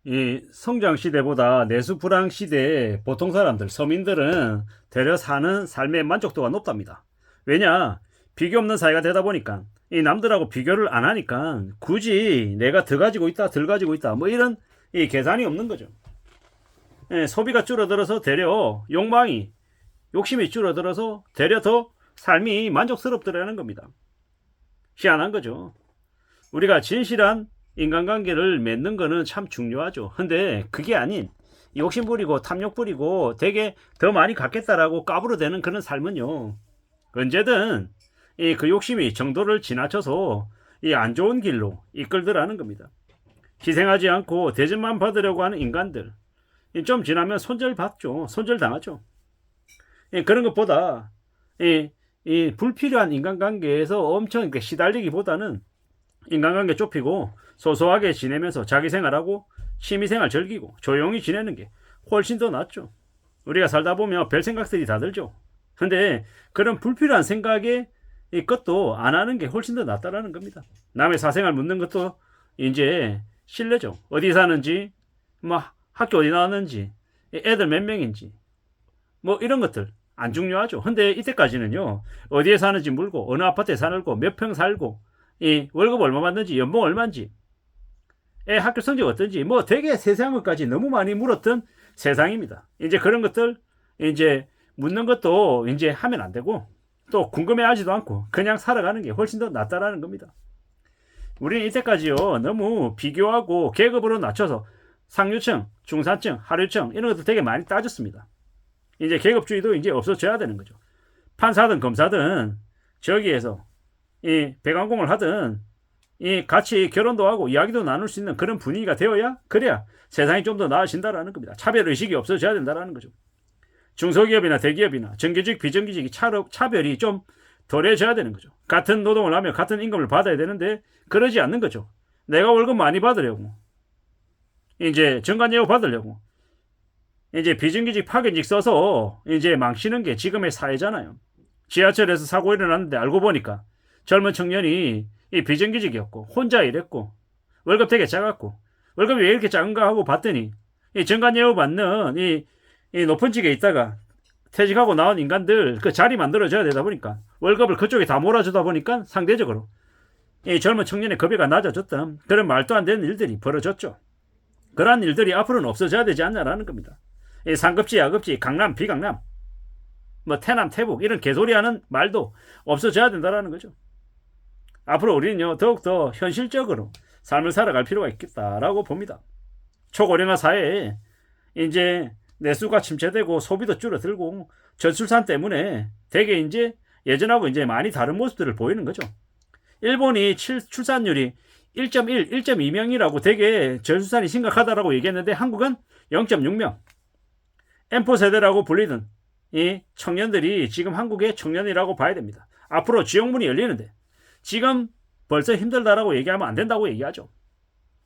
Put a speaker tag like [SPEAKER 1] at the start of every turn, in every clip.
[SPEAKER 1] 이 성장 시대보다 내수 불황 시대에 보통 사람들, 서민들은 되려 사는 삶의 만족도가 높답니다. 왜냐? 비교 없는 사회가 되다 보니까 이 남들하고 비교를 안 하니까 굳이 내가 더 가지고 있다, 덜 가지고 있다, 뭐 이런 이 계산이 없는 거죠. 예, 소비가 줄어들어서 되려 욕심이 줄어들어서 되려 더 삶이 만족스럽더라는 겁니다. 희한한 거죠. 우리가 진실한 인간관계를 맺는 거는 참 중요하죠. 근데 그게 아닌 욕심 부리고 탐욕 부리고 되게 더 많이 갖겠다라고 까부러대는 그런 삶은요, 언제든 그 욕심이 정도를 지나쳐서 이 안 좋은 길로 이끌더라는 겁니다. 희생하지 않고 대접만 받으려고 하는 인간들, 좀 지나면 손절받죠. 손절당하죠. 그런 것보다 이 불필요한 인간관계에서 엄청 시달리기보다는 인간관계 좁히고 소소하게 지내면서 자기 생활하고 취미생활 즐기고 조용히 지내는 게 훨씬 더 낫죠. 우리가 살다 보면 별 생각들이 다 들죠. 근데 그런 불필요한 생각에 이 것도 안 하는 게 훨씬 더 낫다라는 겁니다. 남의 사생활 묻는 것도 이제 실례죠. 어디 사는지, 뭐 학교 어디 나왔는지, 애들 몇 명인지, 뭐 이런 것들 안 중요하죠. 근데 이때까지는요, 어디에 사는지 물고, 어느 아파트에 살고, 몇 평 살고, 이 월급 얼마 받는지, 연봉 얼마인지, 애 학교 성적 어떤지, 뭐 되게 세세한 것까지 너무 많이 물었던 세상입니다. 이제 그런 것들 이제 묻는 것도 이제 하면 안 되고, 또 궁금해하지도 않고 그냥 살아가는 게 훨씬 더 낫다라는 겁니다. 우리는 이때까지요, 너무 비교하고 계급으로 낮춰서 상류층, 중산층, 하류층 이런 것들 되게 많이 따졌습니다. 이제 계급주의도 이제 없어져야 되는 거죠. 판사든 검사든 저기에서 이 배관공을 하든 이 같이 결혼도 하고 이야기도 나눌 수 있는 그런 분위기가 되어야, 그래야 세상이 좀 더 나아진다라는 겁니다. 차별의식이 없어져야 된다라는 거죠. 중소기업이나 대기업이나 정규직, 비정규직이 차별이 좀 덜해져야 되는 거죠. 같은 노동을 하며 같은 임금을 받아야 되는데 그러지 않는 거죠. 내가 월급 많이 받으려고, 이제 정관예우 받으려고 이제 비정규직 파견직 써서 이제 망치는 게 지금의 사회잖아요. 지하철에서 사고 일어났는데 알고 보니까 젊은 청년이 이 비정규직이었고 혼자 일했고 월급 되게 작았고, 월급이 왜 이렇게 작은가 하고 봤더니 이 정관예우 받는 이 높은 직에 있다가 퇴직하고 나온 인간들 그 자리 만들어줘야 되다 보니까 월급을 그쪽에 다 몰아주다 보니까 상대적으로 이 젊은 청년의 급여가 낮아졌던 그런 말도 안 되는 일들이 벌어졌죠. 그러한 일들이 앞으로는 없어져야 되지 않냐라는 겁니다. 이 상급지, 하급지, 강남, 비강남, 뭐 태남, 태북 이런 개소리하는 말도 없어져야 된다라는 거죠. 앞으로 우리는요, 더욱더 현실적으로 삶을 살아갈 필요가 있겠다라고 봅니다. 초고령화 사회에 이제 내수가 침체되고 소비도 줄어들고 저출산 때문에 되게 이제 예전하고 이제 많이 다른 모습들을 보이는 거죠. 일본이 출산율이 1.1, 1.2명이라고 되게 저출산이 심각하다라고 얘기했는데 한국은 0.6명. M4 세대라고 불리던 이 청년들이 지금 한국의 청년이라고 봐야 됩니다. 앞으로 지옥문이 열리는데 지금 벌써 힘들다라고 얘기하면 안 된다고 얘기하죠.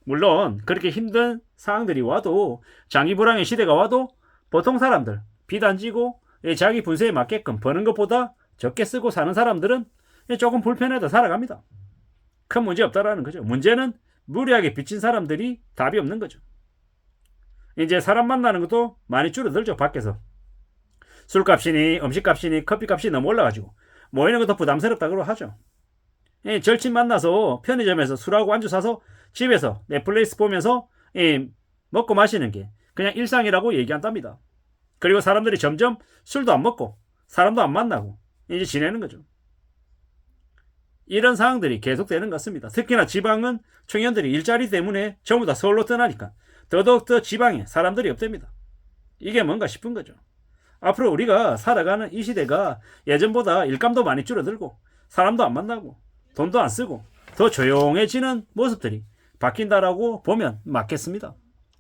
[SPEAKER 1] 물론 그렇게 힘든 상황들이 와도, 장기 불황의 시대가 와도 보통 사람들, 빚 안 지고 자기 분수에 맞게끔 버는 것보다 적게 쓰고 사는 사람들은 조금 불편해도 살아갑니다. 큰 문제 없다라는 거죠. 문제는 무리하게 빚진 사람들이 답이 없는 거죠. 이제 사람 만나는 것도 많이 줄어들죠. 밖에서 술값이니 음식값이니 커피값이 너무 올라가지고 모이는 것도 부담스럽다고 하죠. 절친 만나서 편의점에서 술하고 안주 사서 집에서 넷플릭스 보면서 먹고 마시는 게 그냥 일상이라고 얘기한답니다. 그리고 사람들이 점점 술도 안 먹고 사람도 안 만나고 이제 지내는 거죠. 이런 상황들이 계속되는 것 같습니다. 특히나 지방은 청년들이 일자리 때문에 전부 다 서울로 떠나니까 더더욱 더 지방에 사람들이 없답니다. 이게 뭔가 싶은 거죠. 앞으로 우리가 살아가는 이 시대가 예전보다 일감도 많이 줄어들고 사람도 안 만나고 돈도 안 쓰고 더 조용해지는 모습들이 바뀐다라고 보면 맞겠습니다.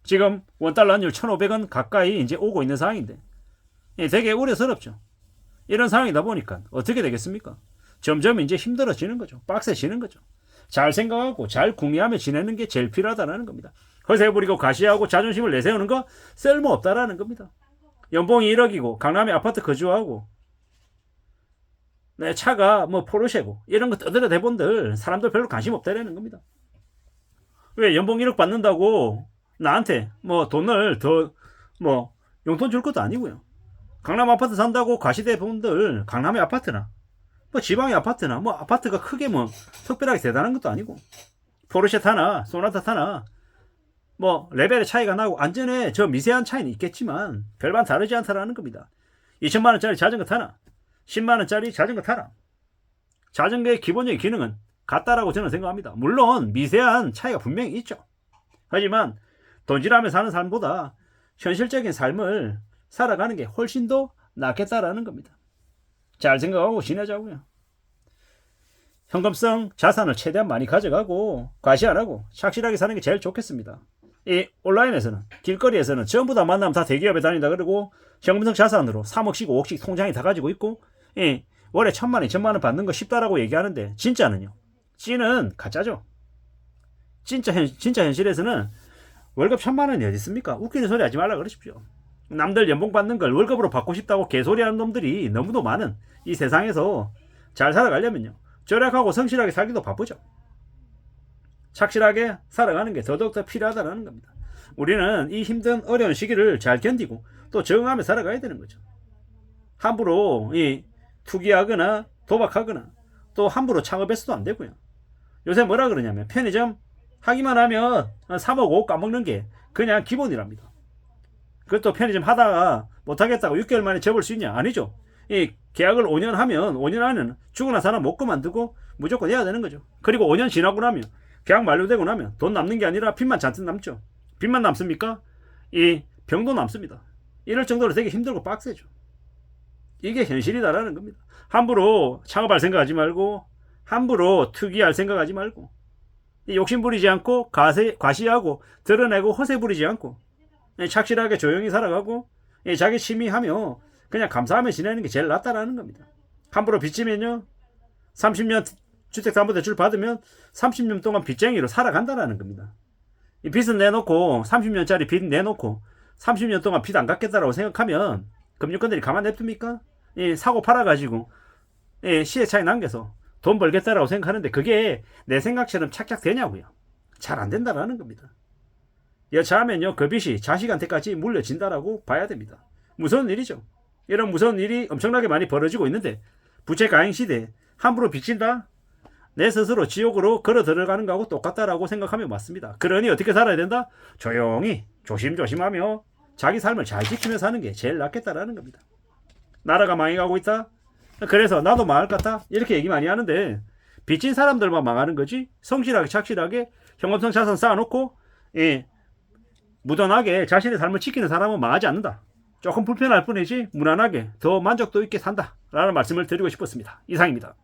[SPEAKER 1] 지금 원달러 환율 1,500원 가까이 이제 오고 있는 상황인데 되게 우려스럽죠. 이런 상황이다 보니까 어떻게 되겠습니까? 점점 이제 힘들어지는 거죠. 빡세지는 거죠. 잘 생각하고 잘 궁리하며 지내는 게 제일 필요하다는 겁니다. 허세 부리고 가시하고 자존심을 내세우는 거 쓸모없다라는 겁니다. 연봉이 1억이고 강남에 아파트 거주하고 내 차가 뭐 포르쉐고 이런 거 떠들어 대본들 사람들 별로 관심 없다라는 겁니다. 왜 연봉 1억 받는다고 나한테 뭐 돈을 더 뭐 용돈 줄 것도 아니고요. 강남 아파트 산다고 가시대 분들 강남의 아파트나 뭐 지방의 아파트나 뭐 아파트가 크게 뭐 특별하게 대단한 것도 아니고 포르쉐 타나 소나타 타나 뭐 레벨의 차이가 나고 안전에 저 미세한 차이는 있겠지만 별반 다르지 않다라는 겁니다. 2천만 원짜리 자전거 타나 10만 원짜리 자전거 타나 자전거의 기본적인 기능은 같다라고 저는 생각합니다. 물론 미세한 차이가 분명히 있죠. 하지만 돈질하며 사는 삶보다 현실적인 삶을 살아가는 게 훨씬 더 낫겠다라는 겁니다. 잘 생각하고 지내자고요. 현금성 자산을 최대한 많이 가져가고 과시 안 하고 착실하게 사는 게 제일 좋겠습니다. 이 온라인에서는 길거리에서는 전부 다 만나면 다 대기업에 다닌다 그러고 현금성 자산으로 3억씩 5억씩 통장에 다 가지고 있고 월에 1,000만 원 2천만 원 받는 거 쉽다라고 얘기하는데 진짜는요. 찌는 가짜죠. 진짜 현실에서는 월급 1,000만 원이 어디 있습니까? 웃기는 소리 하지 말라 그러십시오. 남들 연봉 받는 걸 월급으로 받고 싶다고 개소리하는 놈들이 너무도 많은 이 세상에서 잘 살아가려면요. 절약하고 성실하게 살기도 바쁘죠. 착실하게 살아가는 게 더더욱 필요하다는 겁니다. 우리는 이 힘든 어려운 시기를 잘 견디고 또 적응하며 살아가야 되는 거죠. 함부로 투기하거나 도박하거나 또 함부로 창업해서도 안 되고요. 요새 뭐라 그러냐면 편의점 하기만 하면 3억 5억 까먹는 게 그냥 기본이랍니다. 그것도 편의점 하다가 못하겠다고 6개월 만에 접을 수 있냐? 아니죠. 이 계약을 5년 하면 5년 안에는 죽어난 사람 못 그만두고 무조건 해야 되는 거죠. 그리고 5년 지나고 나면 계약 만료되고 나면 돈 남는 게 아니라 빚만 잔뜩 남죠. 빚만 남습니까? 이 병도 남습니다. 이럴 정도로 되게 힘들고 빡세죠. 이게 현실이다라는 겁니다. 함부로 창업할 생각하지 말고 함부로 투기할 생각하지 말고 욕심 부리지 않고 과시하고 드러내고 허세 부리지 않고 착실하게 조용히 살아가고 자기 취미하며 그냥 감사하며 지내는 게 제일 낫다라는 겁니다. 함부로 빚지면요 30년 주택담보대출 받으면 30년 동안 빚쟁이로 살아간다라는 겁니다. 이 빚은 내놓고 30년짜리 빚 내놓고 30년 동안 빚 안 갚겠다라고 생각하면 금융권들이 가만 냅둡니까? 사고 팔아가지고 시세 차이 남겨서 돈 벌겠다라고 생각하는데 그게 내 생각처럼 착착 되냐고요. 잘 안 된다라는 겁니다. 여차하면요 그 빚이 자식한테까지 물려진다라고 봐야 됩니다. 무서운 일이죠. 이런 무서운 일이 엄청나게 많이 벌어지고 있는데 부채 가행 시대에 함부로 빚진다? 내 스스로 지옥으로 걸어 들어가는 거하고 똑같다라고 생각하면 맞습니다. 그러니 어떻게 살아야 된다? 조용히 조심조심하며 자기 삶을 잘 지키며 사는 게 제일 낫겠다라는 겁니다. 나라가 망해가고 있다? 그래서 나도 망할 것 같다? 이렇게 얘기 많이 하는데 빚진 사람들만 망하는 거지 성실하게 착실하게 현금성 자산 쌓아놓고 무던하게 자신의 삶을 지키는 사람은 망하지 않는다. 조금 불편할 뿐이지 무난하게 더 만족도 있게 산다 라는 말씀을 드리고 싶었습니다. 이상입니다.